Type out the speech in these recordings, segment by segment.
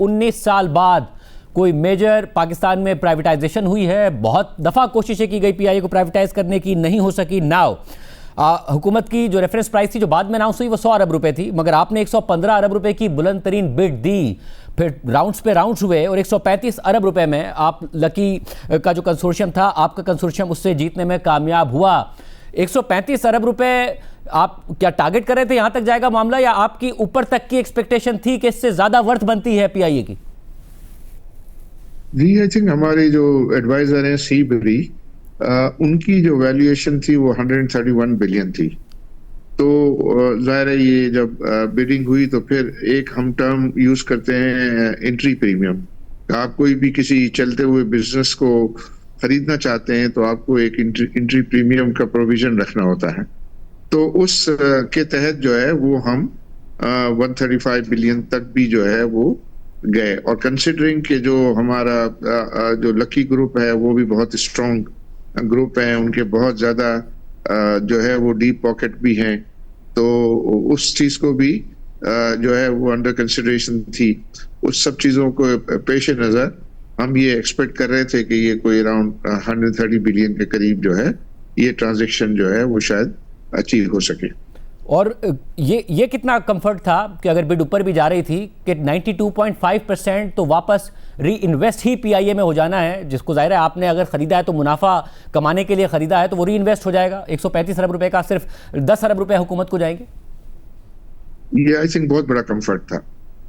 19 سال بعد کوئی میجر پاکستان میں پرائیویٹائزیشن ہوئی ہے. بہت دفعہ کوششیں کی گئی پی آئی اے کو پرائیویٹائز کرنے کی, نہیں ہو سکی. ناؤ حکومت کی جو ریفرنس پرائس تھی جو بعد میں اناؤنس ہوئی وہ 100 ارب روپے تھی, مگر آپ نے 115 ارب روپے کی بلند ترین بڈ دی. پھر راؤنڈز پہ راؤنڈز ہوئے اور 135 ارب روپے میں آپ لکی کا جو کنسورشیم تھا, آپ کا کنسورشیم اس سے جیتنے میں کامیاب ہوا. 135 ارب روپے آپ کیا ٹارگٹ کر رہے تھے یہاں تک جائے گا معاملہ, یا آپ کی اوپر تک کی ایکسپیکٹیشن تھی کہ اس سے زیادہ ورتھ بنتی ہے پی آئی اے کی؟ جی آئی تھنک ہمارے جو ایڈوائزر ہیں سی بری, ان کی جو ویلیویشن تھی وہ 131 بلین تھی. تو ظاہر ہے یہ جب بیڈنگ ہوئی تو پھر ایک ہم ٹرم یوز کرتے ہیں انٹری پریمیم. آپ کوئی بھی کسی چلتے ہوئے بزنس کو خریدنا چاہتے ہیں تو آپ کو ایک انٹری پریمیم کا پروویژن رکھنا ہوتا ہے. تو اس کے تحت جو ہے وہ ہم 135 بلین تک بھی جو ہے وہ گئے. اور کنسیڈرنگ کہ جو ہمارا جو لکی گروپ ہے وہ بھی بہت اسٹرانگ گروپ ہے, ان کے بہت زیادہ جو ہے وہ ڈیپ پاکٹ بھی ہیں, تو اس چیز کو بھی جو ہے وہ انڈر کنسیڈریشن تھی. اس سب چیزوں کو پیش نظر ہم یہ ایکسپیکٹ کر رہے تھے کہ یہ کوئی اراؤنڈ 130 بلین کے قریب جو ہے یہ ٹرانزیکشن جو ہے وہ شاید اچیو ہو سکے. اور یہ کتنا کمفرٹ تھا کہ اگر بڈ اوپر بھی جا رہی تھی کہ 92.5% تو واپس ری انویسٹ ہی پی آئی اے میں ہو جانا ہے, جس کو ظاہر ہے آپ نے اگر خریدا ہے تو منافع کمانے کے لیے خریدا ہے تو وہ ری انویسٹ ہو جائے گا. 135 ارب روپے کا صرف 10 ارب روپے حکومت کو جائیں گے. یہ آئی تھنک بہت بڑا کمفرٹ تھا.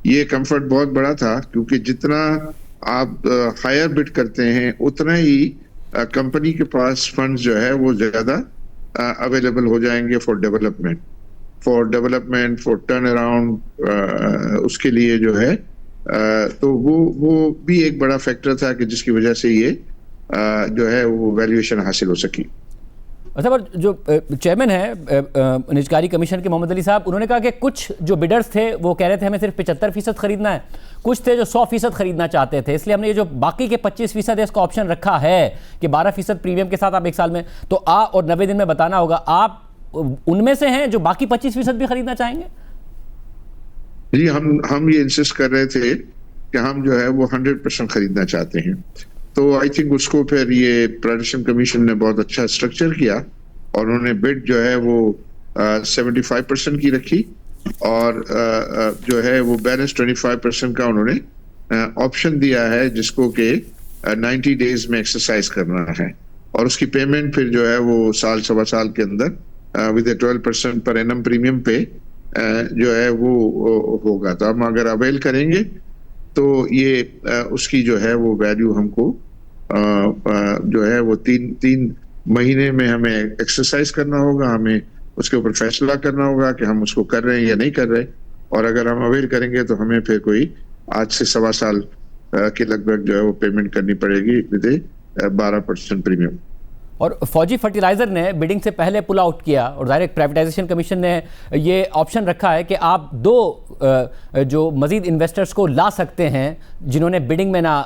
یہ کمفرٹ بہت بڑا تھا کیونکہ جتنا آپ ہائر بڈ کرتے ہیں اتنا ہی کمپنی کے پاس فنڈز جو ہے وہ زیادہ اویلیبل ہو جائیں گے for development for turnaround. اس کے لیے جو ہے تو وہ بھی ایک بڑا فیکٹر تھا کہ جس کی وجہ سے یہ جو ہے وہ ویلیویشن حاصل ہو سکی. اچھا, پر جو چیئرمین ہے نجکاری کمیشن کے محمد علی صاحب, انہوں نے کہا کہ کچھ جو بیڈرز تھے وہ کہہ رہے تھے ہمیں صرف 75% خریدنا ہے, کچھ تھے جو 100% خریدنا چاہتے تھے, اس لیے ہم نے یہ جو باقی کے 25% ہے اس کا آپشن رکھا ہے کہ 12% پریمیم کے ساتھ آپ ایک سال میں تو اور 90 دن میں بتانا ہوگا. آپ ان میں سے ہیں جو باقی 25% بھی خریدنا چاہیں گے؟ جی, ہم یہ انسسٹ کر رہے تھے کہ ہم جو ہے وہ 100% خریدنا چاہتے ہیں. تو آئی تھنک اس کو پھر یہ پروڈکشن کمیشن نے بہت اچھا اسٹرکچر کیا اور انہوں نے بڈ جو ہے وہ 75% کی رکھی اور جو ہے وہ بیلنس 25% کا انہوں نے آپشن دیا ہے جس کو کہ 90 ڈیز میں ایکسرسائز کرنا ہے, اور اس کی پیمنٹ پھر جو ہے وہ سال سوا سال کے اندر ود 12% پر اینم پریمیم پہ جو ہے وہ ہوگا. تو ہم اگر اویل کریں گے تو یہ اس کی جو ہے وہ ویلیو ہم کو جو ہے وہ تین مہینے میں ہمیں ایکسرسائز کرنا ہوگا, ہمیں اس کے اوپر فیصلہ کرنا ہوگا کہ ہم اس کو کر رہے ہیں یا نہیں کر رہے, اور اگر ہم اویل کریں گے تو ہمیں پھر کوئی آج سے سوا سال کے لگ بھگ جو ہے وہ پیمنٹ کرنی پڑے گی ود 12% پریمیم. اور فوجی فرٹیلائزر نے بیڈنگ سے پہلے پل آؤٹ کیا اور ڈائریکٹ پرائیویٹائزیشن کمیشن نے یہ آپشن رکھا ہے کہ آپ دو جو مزید انویسٹرز کو لا سکتے ہیں جنہوں نے بیڈنگ میں نہ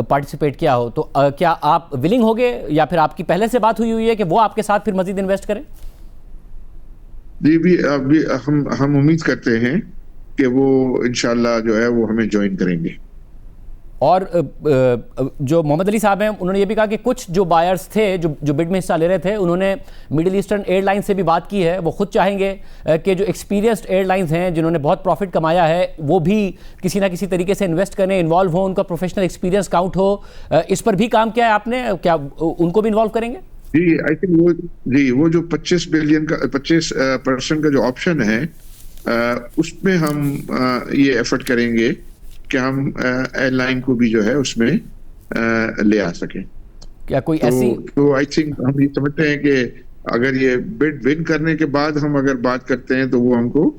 پارٹیسپیٹ کیا ہو. تو کیا آپ ولنگ ہوگے یا پھر آپ کی پہلے سے بات ہوئی ہے کہ وہ آپ کے ساتھ پھر مزید انویسٹ کریں؟ جی, ہم امید کرتے ہیں کہ وہ انشاءاللہ جو ہے وہ ہمیں جوائن کریں گے. اور جو محمد علی صاحب ہیں انہوں نے یہ بھی کہا کہ کچھ جو بائرز تھے جو بڈ میں حصہ لے رہے تھے انہوں نے مڈل ایسٹرن ایئر لائن سے بھی بات کی ہے. وہ خود چاہیں گے کہ جو ایکسپیرینسڈ ایئر لائنز ہیں جنہوں نے بہت پروفٹ کمایا ہے وہ بھی کسی نہ کسی طریقے سے انویسٹ کریں, انوالو ہوں, ان کا پروفیشنل ایکسپیرینس کاؤنٹ ہو. اس پر بھی کام کیا ہے آپ نے, کیا ان کو بھی انوالو کریں گے؟ جی آئی تھنک وہ جو 25% کا جو آپشن ہے اس میں ہم یہ ایفرٹ کریں گے کہ ہم ایئر لائن کو بھی جو ہے اس میں لے آ سکیں. کیا کوئی ایسی تو آئی تھنک ہم یہ سمجھتے ہیں کہ اگر یہ بڈ ون کرنے کے بعد ہم اگر بات کرتے ہیں تو وہ ہم کو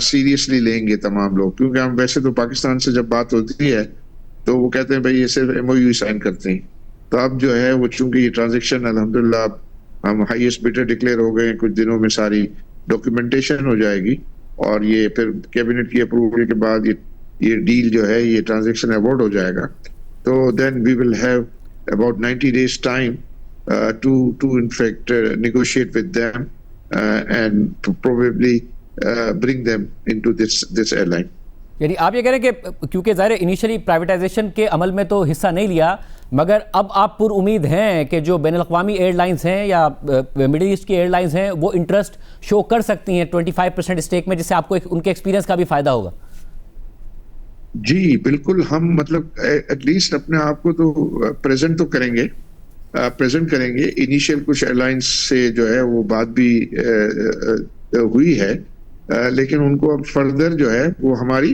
سیریسلی لیں گے تمام لوگ, کیونکہ ہم ویسے تو پاکستان سے جب بات ہوتی ہے تو وہ کہتے ہیں بھائی یہ صرف ایم او یو سائن کرتے ہیں. تو اب جو ہے وہ چونکہ یہ ٹرانزیکشن الحمدللہ ہم ہائیسٹ بڈر ڈکلیئر ہو گئے, کچھ دنوں میں ساری ڈاکیومنٹیشن ہو جائے گی اور یہ پھر کیبنٹ کی اپروول کے بعد یہ ڈیل جو ہے یہ ٹرانزیکشن ایوارڈ ہو جائے گا. تو then we will have about 90 days time to in fact negotiate with them and probably bring them into this airline. یعنی آپ یہ کہہ رہے ہیں کہ کیونکہ ظاہر انیشلی پرائیویٹائزیشن کے عمل میں تو حصہ نہیں لیا، مگر اب آپ پر امید ہیں کہ جو بین الاقوامی ایئر لائنز ہیں یا مڈل ایسٹ کی ایئر لائنز ہیں وہ انٹرسٹ شو کر سکتی ہیں 25% اسٹیک میں، جس سے آپ کو ان کے ایکسپیرینس کا بھی فائدہ ہوگا؟ جی بالکل، ہم مطلب ایٹ لیسٹ اپنے آپ کو تو پریزنٹ تو کریں گے، انیشیل کچھ ایئر لائنس سے جو ہے وہ بات بھی ہوئی ہے، لیکن ان کو اب فردر جو ہے وہ ہماری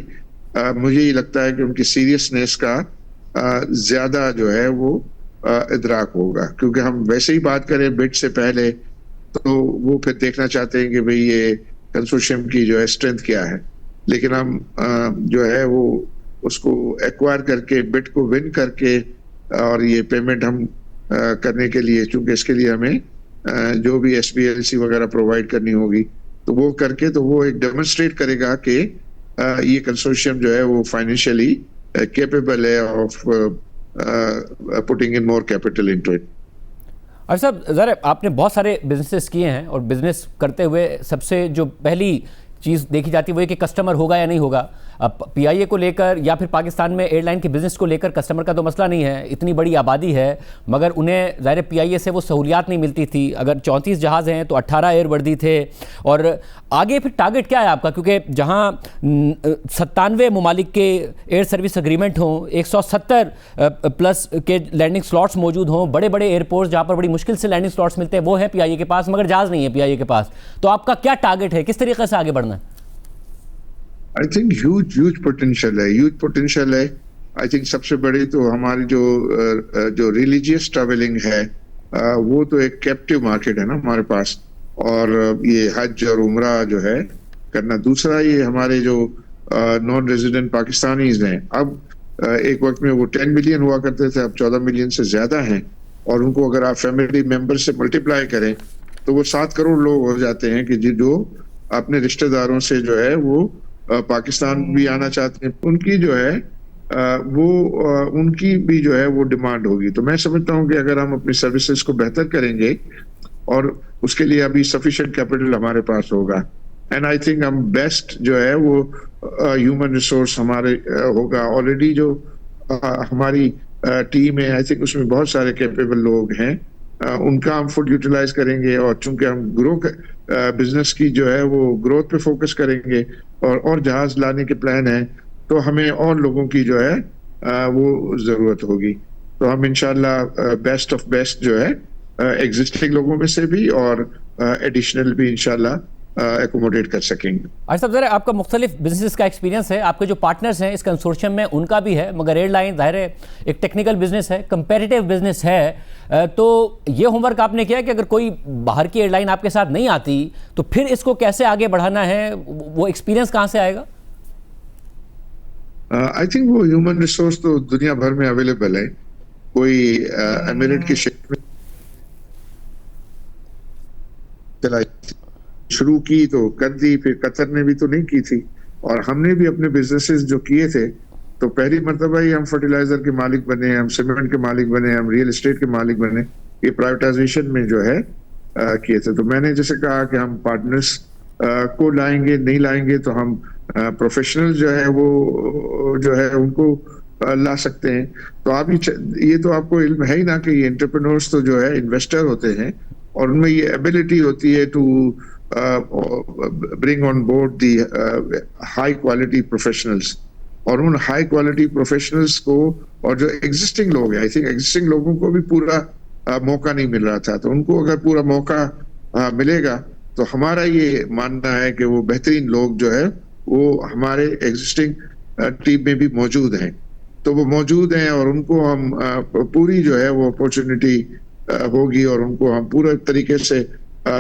مجھے یہ لگتا ہے کہ ان کی سیریسنیس کا زیادہ جو ہے وہ ادراک ہوگا، کیونکہ ہم ویسے ہی بات کریں بڈ سے پہلے تو وہ پھر دیکھنا چاہتے ہیں کہ بھئی یہ کنسورشیم کی جو ہے اسٹرینتھ کیا ہے، لیکن ہم جو ہے وہ اس کو ایکوائر کر کے بڈ کو ون کر کے اور یہ پیمنٹ ہم کرنے کے لیے، چونکہ اس کے لیے ہمیں جو بھی ایس بی ایل سی وغیرہ پرووائڈ کرنی ہوگی تو وہ کر کے تو وہ ایک ڈیمونسٹریٹ کرے گا کہ یہ کنسورشیم جو ہے وہ فائنینشلی کیپیبل ہے of putting in more capital into it. اور صاحب ذرا آپ نے بہت سارے بزنسز کیے ہیں، اور بزنس کرتے ہوئے سب سے جو پہلی چیز دیکھی جاتی ہے وہ یہ کہ کسٹمر ہوگا یا نہیں ہوگا۔ اب پی آئی اے کو لے کر یا پھر پاکستان میں ایئر لائن کے بزنس کو لے کر کسٹمر کا تو مسئلہ نہیں ہے، اتنی بڑی آبادی ہے، مگر انہیں ظاہر پی آئی اے سے وہ سہولیات نہیں ملتی تھی۔ اگر 34 جہاز ہیں تو 18 ایئر وردی تھے، اور آگے پھر ٹارگٹ کیا ہے آپ کا؟ کیونکہ جہاں 97 ممالک کے ایئر سروس اگریمنٹ ہوں، 170 پلس کے لینڈنگ سلاٹس موجود ہوں، بڑے بڑے ایئرپورٹس جہاں پر بڑی مشکل سے لینڈنگ سلاٹس ملتے ہیں وہ ہیں پی آئی اے کے پاس، مگر جہاز نہیں ہے پی آئی اے کے پاس، تو آپ کا کیا ٹارگٹ ہے؟ کس طریقے سے آگے بڑھنا ہے؟ آئی تھنک ہیوج پوٹینشیل ہے۔ آئی تھنک سب سے بڑی تو ہماری جو ریلیجیس ٹریولنگ ہے وہ تو ایک کیپٹیو مارکیٹ ہے نا ہمارے پاس، اور یہ حج اور عمرہ جو ہے کرنا۔ دوسرا یہ ہمارے جو نان ریزیڈنٹ پاکستانیز ہیں، اب ایک وقت میں وہ 10 ملین ہوا کرتے تھے، اب 14 ملین سے زیادہ ہیں، اور ان کو اگر آپ فیملی ممبر سے ملٹیپلائی کریں تو وہ 7 کروڑ لوگ ہو جاتے ہیں کہ جو اپنے رشتہ داروں سے جو ہے وہ پاکستان بھی آنا چاہتے ہیں۔ ان کی جو ہے ان کی بھی جو ہے وہ ڈیمانڈ ہوگی۔ تو میں سمجھتا ہوں کہ اگر ہم اپنی سروسز کو بہتر کریں گے اور اس کے لیے ابھی سفیشینٹ کیپٹل ہمارے پاس ہوگا، اینڈ آئی تھنک ہم بیسٹ جو ہے وہ ہیومن ریسورس ہمارے ہوگا۔ آلریڈی جو ہماری ٹیم ہے، آئی تھنک اس میں بہت سارے کیپیبل لوگ ہیں، ان کا ہم فل یوٹیلائز کریں گے، اور چونکہ ہم بزنس کی جو ہے وہ گروتھ پہ فوکس کریں گے اور جہاز لانے کے پلان ہیں، تو ہمیں اور لوگوں کی جو ہے وہ ضرورت ہوگی۔ تو ہم انشاءاللہ بیسٹ آف بیسٹ جو ہے ایگزسٹنگ لوگوں میں سے بھی اور ایڈیشنل بھی انشاءاللہ ایکوموڈیٹ کر سکیں گے۔ عارف صاحب ذرا آپ کا مختلف بزنس کا ایکسپیرینس ہے، آپ کے جو پارٹنرز ہیں اس کنسورشیم میں ان کا بھی ہے، مگر ایئر لائن ظاہر ہے ایک ٹیکنیکل بزنس ہے، کمپیریٹیو بزنس ہے، تو یہ ہوم ورک آپ نے کیا کہ اگر کوئی باہر کی ایئر لائن آپ کے ساتھ نہیں آتی تو پھر اس کو کیسے آگے بڑھانا ہے، وہ ایکسپیرینس کہاں سے آئے گا؟ آئی تھنک وہ ہیومن ریسورس تو دنیا بھر میں اویلیبل ہے۔ کوئی ایمریٹ کی شکل میں شروع کی تو کر دی، پھر قطر نے بھی تو نہیں کی تھی، اور ہم نے بھی اپنے بزنسز جو کیے تھے تو پہلی مرتبہ ہی ہم فرٹیلائزر کے مالک بنے، ہم سیمنٹ کے مالک بنے، ہم ریئل اسٹیٹ کے مالک بنے، یہ پرائیویٹائزیشن میں جو ہے کیے تھے۔ تو میں نے جیسے کہا کہ ہم پارٹنرز کو لائیں گے، نہیں لائیں گے تو ہم پروفیشنل جو ہے وہ جو ہے ان کو لا سکتے ہیں۔ تو آپ یہ تو آپ کو علم ہے ہی نا کہ یہ انٹرپرینورز تو جو ہے انویسٹر ہوتے ہیں، اور ان میں یہ ایبلٹی ہوتی ہے to bring on board the high quality professionals, اور ان ہائی کوالٹی پروفیشنلز کو، اور جو ایگزسٹنگ لوگ ہیں، آئی تھنک ایگزسٹنگ لوگوں کو بھی پورا موقع نہیں مل رہا تھا، تو ان کو اگر پورا موقع ملے گا تو ہمارا یہ ماننا ہے کہ وہ بہترین لوگ جو ہے وہ ہمارے ایگزسٹنگ ٹیم میں بھی موجود ہیں، تو وہ موجود ہیں، اور ان کو ہم پوری جو ہے وہ اپورچونٹی ہوگی، اور ان کو ہم پورے طریقے سے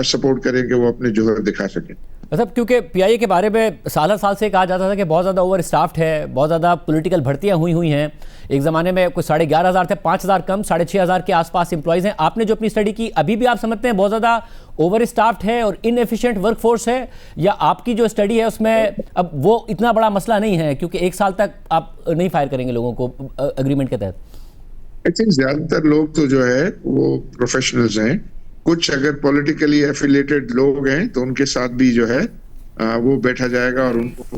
سپورٹ کریں کہ وہ اپنے جوہر دکھا سکیں۔ مطلب کیونکہ پی آئی اے کے بارے میں سال ہر سال سے کہا جاتا تھا کہ بہت زیادہ اوور اسٹافڈ ہے، بہت زیادہ پولیٹیکل بھرتیاں ہوئی ہیں، ایک زمانے میں کوئی 11,500 تھے، 5,000 کم، 6,500 کے آس پاس امپلائیز ہیں۔ آپ نے جو اپنی اسٹڈی کی، ابھی بھی آپ سمجھتے ہیں بہت زیادہ اوور اسٹافڈ ہے اور ان ایفیشینٹ ورک فورس ہے، یا آپ کی جو اسٹڈی ہے اس میں اب وہ اتنا بڑا مسئلہ نہیں ہے کیونکہ 1 سال تک آپ نہیں فائر کریں گے لوگوں کو اگریمنٹ کے تحت؟ آئی تھنک زیادہ تر لوگ تو جو ہے وہ پروفیشنلز ہیں، کچھ اگر پولیٹیکلی ایفیلیٹڈ لوگ ہیں تو ان کے ساتھ بھی جو ہے وہ بیٹھا جائے گا، اور ان کو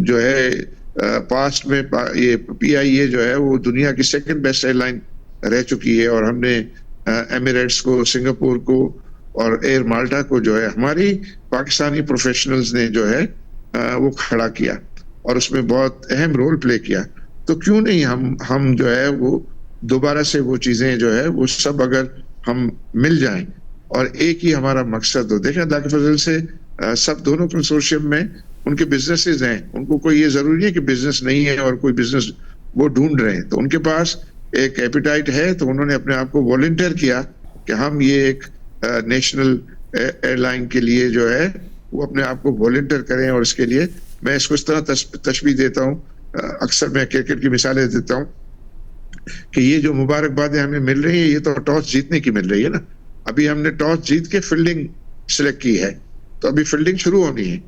جو ہے پاسٹ میں یہ پی آئی اے جو ہے وہ دنیا کی سیکنڈ بیسٹ ایئر لائن رہ چکی ہے, اور ہم نے ایمریٹس کو, سنگاپور کو اور ایئر مالٹا کو جو ہے ہماری پاکستانی پروفیشنلز نے جو ہے وہ کھڑا کیا اور اس میں بہت اہم رول پلے کیا. تو کیوں نہیں ہم جو ہے وہ دوبارہ سے وہ چیزیں جو ہے وہ سب اگر ہم مل جائیں اور ایک ہی ہمارا مقصد ہو. دیکھیں اللہ کے فضل سے سب دونوں کنسورشیم میں ان کے بزنسز ہیں, ان کو کوئی یہ ضروری ہے کہ بزنس نہیں ہے اور کوئی بزنس وہ ڈھونڈ رہے ہیں, تو ان کے پاس ایک ایپیٹائٹ ہے, تو انہوں نے اپنے آپ کو والنٹیئر کیا کہ ہم یہ ایک نیشنل ایئر لائن کے لیے جو ہے وہ اپنے آپ کو والنٹیئر کریں. اور اس کے لیے میں اس کو اس طرح تشبیہ دیتا ہوں, اکثر میں کرکٹ کی مثالیں دیتا ہوں کہ یہ جو مبارکبادیں ہمیں مل رہی ہیں یہ تو ٹاس جیتنے کی مل رہی ہے نا. ابھی ہم نے ٹاس جیت کے فیلڈنگ سلیکٹ کی ہے, تو ابھی فیلڈنگ شروع ہونی ہے,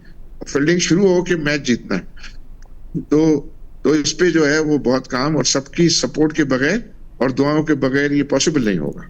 فیلڈنگ شروع ہو کے میچ جیتنا ہے. تو اس پہ جو ہے وہ بہت کام, اور سب کی سپورٹ کے بغیر اور دعاؤں کے بغیر یہ پاسبل نہیں ہوگا.